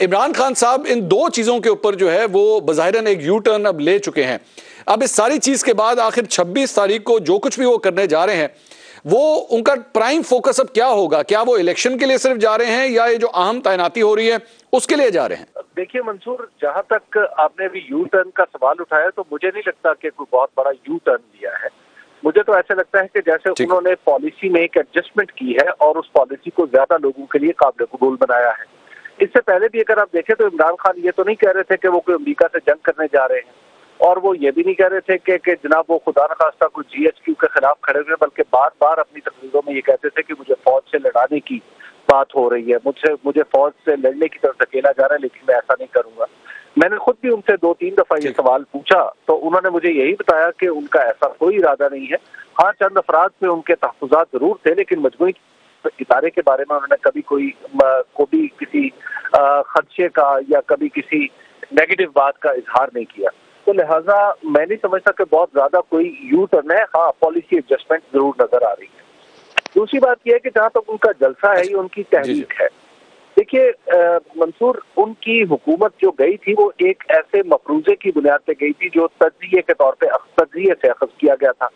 इमरान खान साहब इन दो चीजों के ऊपर जो है वो बज़ाहिरन एक यू टर्न अब ले चुके हैं। अब इस सारी चीज के बाद आखिर 26 तारीख को जो कुछ भी वो करने जा रहे हैं, वो उनका प्राइम फोकस अब क्या होगा? क्या वो इलेक्शन के लिए सिर्फ जा रहे हैं या ये जो अहम तैनाती हो रही है उसके लिए जा रहे हैं? देखिए मंसूर, जहां तक आपने अभी यू टर्न का सवाल उठाया तो मुझे नहीं लगता कि कोई बहुत बड़ा यू टर्न लिया है। मुझे तो ऐसा लगता है कि जैसे उन्होंने पॉलिसी में एक एडजस्टमेंट की है और उस पॉलिसी को ज्यादा लोगों के लिए काबिल कबूल बनाया है। इससे पहले भी अगर आप देखें तो इमरान खान ये तो नहीं कह रहे थे कि वो कोई अमेरिका से जंग करने जा रहे हैं, और वो ये भी नहीं कह रहे थे कि जनाब वो खुदा न खास्ता कोई GHQ के खिलाफ खड़े हुए, बल्कि बार बार अपनी तकरीरों में ये कहते थे कि मुझे फौज से लड़ाने की बात हो रही है, मुझे फौज से लड़ने की तरफ धकेला जा रहा है, लेकिन मैं ऐसा नहीं करूंगा। मैंने खुद भी उनसे 2-3 दफा ये सवाल पूछा तो उन्होंने मुझे यही बताया कि उनका ऐसा कोई इरादा नहीं है। हाँ, चंद अफराद पे उनके तहफ़्फ़ुज़ात जरूर थे, लेकिन मजमूई इदारे के बारे में उन्होंने कभी किसी खदशे का या कभी किसी नेगेटिव बात का इजहार नहीं किया। तो लिहाजा मैं नहीं समझता कि बहुत ज्यादा कोई यू टर्न है। हाँ, पॉलिसी एडजस्टमेंट जरूर नजर आ रही है। दूसरी बात यह है कि जहां तक उनका जलसा है, ये उनकी तहरीक है। देखिए मंसूर, उनकी हुकूमत जो गई थी वो एक ऐसे मफरूजे की बुनियाद पे गई थी जो तज्जिए के तौर पे तज्जिए से अखज़ किया गया था,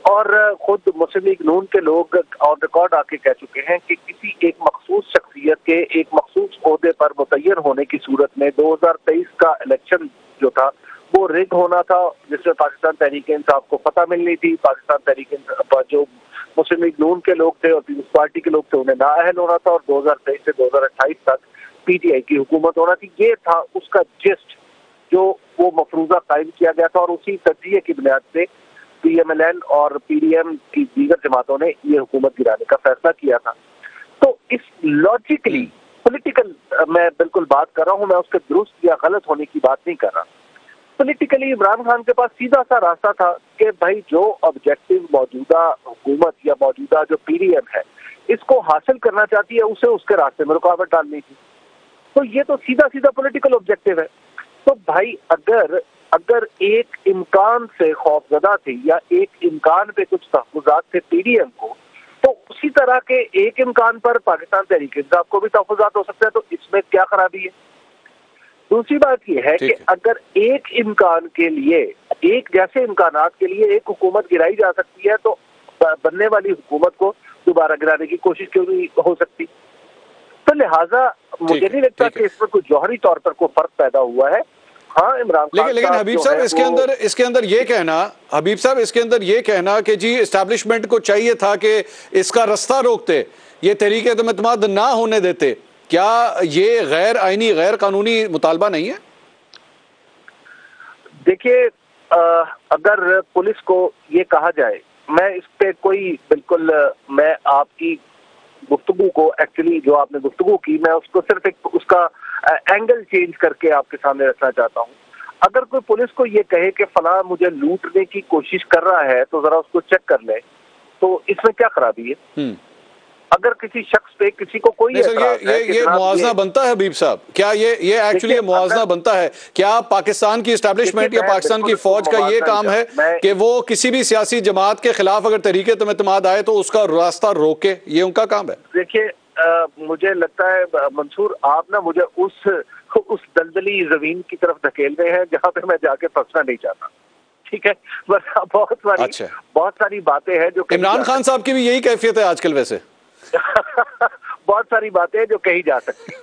और खुद मुस्लिम लीग नून के लोग ऑन रिकॉर्ड आके कह चुके हैं कि किसी एक मखसूस शख्सियत के एक मखसूस ओहदे पर मुतय्यन होने की सूरत में 2023 का इलेक्शन जो था वो रिग होना था, जिसमें पाकिस्तान तहरीक इंसाफ को फतह मिलनी थी। पाकिस्तान तहरीक इंसाफ जो मुस्लिम लीग नून के लोग थे और पीपल्स पार्टी के लोग थे उन्हें नाअहल होना था, और 2023 से 2028 तक PTI की हुकूमत होना थी। ये था उसका जिस्ट जो वो मफरूजा कायम किया गया था, और उसी तज्जिए की बुनियाद से PMLN और PDM की दीगर जमातों ने ये हुकूमत गिराने का फैसला किया था। तो इस लॉजिकली पॉलिटिकल मैं बिल्कुल बात कर रहा हूँ, मैं उसके दुरुस्त या गलत होने की बात नहीं कर रहा। पॉलिटिकली इमरान खान के पास सीधा सा रास्ता था कि भाई जो ऑब्जेक्टिव मौजूदा हुकूमत या मौजूदा जो PDM है इसको हासिल करना चाहती है, उसे उसके रास्ते में रुकावट डालनी थी। तो ये तो सीधा सीधा पॉलिटिकल ऑब्जेक्टिव है। तो भाई अगर एक इम्कान से खौफजदा थी या एक इम्कान पे कुछ तहफ़्फ़ुज़ात थे PDM को, तो उसी तरह के एक इम्कान पर पाकिस्तान तहरीक इंसाफ को भी तहफ़्फ़ुज़ात हो सकते हैं। तो इसमें क्या खराबी है? दूसरी बात यह है कि अगर एक इम्कान के लिए, एक जैसे इम्कानात के लिए एक हुकूमत गिराई जा सकती है, तो बनने वाली हुकूमत को दोबारा गिराने की कोशिश क्यों नहीं हो सकती? तो लिहाजा मुझे नहीं लगता कि इसमें कोई जौहरी तौर पर कोई फर्क पैदा हुआ है। हाँ, इमरान खान लेकिन हबीब साहब इसके अंदर ये कहना, हबीब साहब इसके अंदर ये कहना कि जी एस्टैब्लिशमेंट को चाहिए था कि इसका रास्ता रोकते, ये तहरीक एतमाद ना होने देते, क्या ये गैर आईनी गैर कानूनी मुतालबा नहीं है? देखिए अगर पुलिस को ये कहा जाए, मैं इस पे कोई बिल्कुल मैं आपकी गुफ्तगू को एक्चुअली जो आपने गुफ्तगू की, मैं उसको सिर्फ एक उसका एंगल चेंज करके आपके सामने रखना चाहता हूँ। अगर कोई पुलिस को ये कहे कि फला मुझे लूटने की कोशिश कर रहा है तो जरा उसको चेक कर ले, तो इसमें क्या खराबी है? अगर किसी शख्स पे किसी को कोई ये मुआवजा बनता है हबीब साहब? क्या ये एक्चुअली मुआवजा बनता है? क्या पाकिस्तान की एस्टैब्लिशमेंट या पाकिस्तान की फौज का ये काम है कि वो किसी भी सियासी जमात के खिलाफ अगर तहरीक एतमाद आए तो उसका रास्ता रोके? ये उनका काम है। देखिए मुझे लगता है मंसूर, आप ना मुझे उस दलदली जमीन की तरफ धकेल रहे हैं जहाँ पे मैं जाके फंसना नहीं चाहता। ठीक है, बस बहुत सारी बातें हैं जो इमरान खान साहब की भी यही कैफियत है आजकल वैसे। बहुत सारी बातें जो कही जा सकती।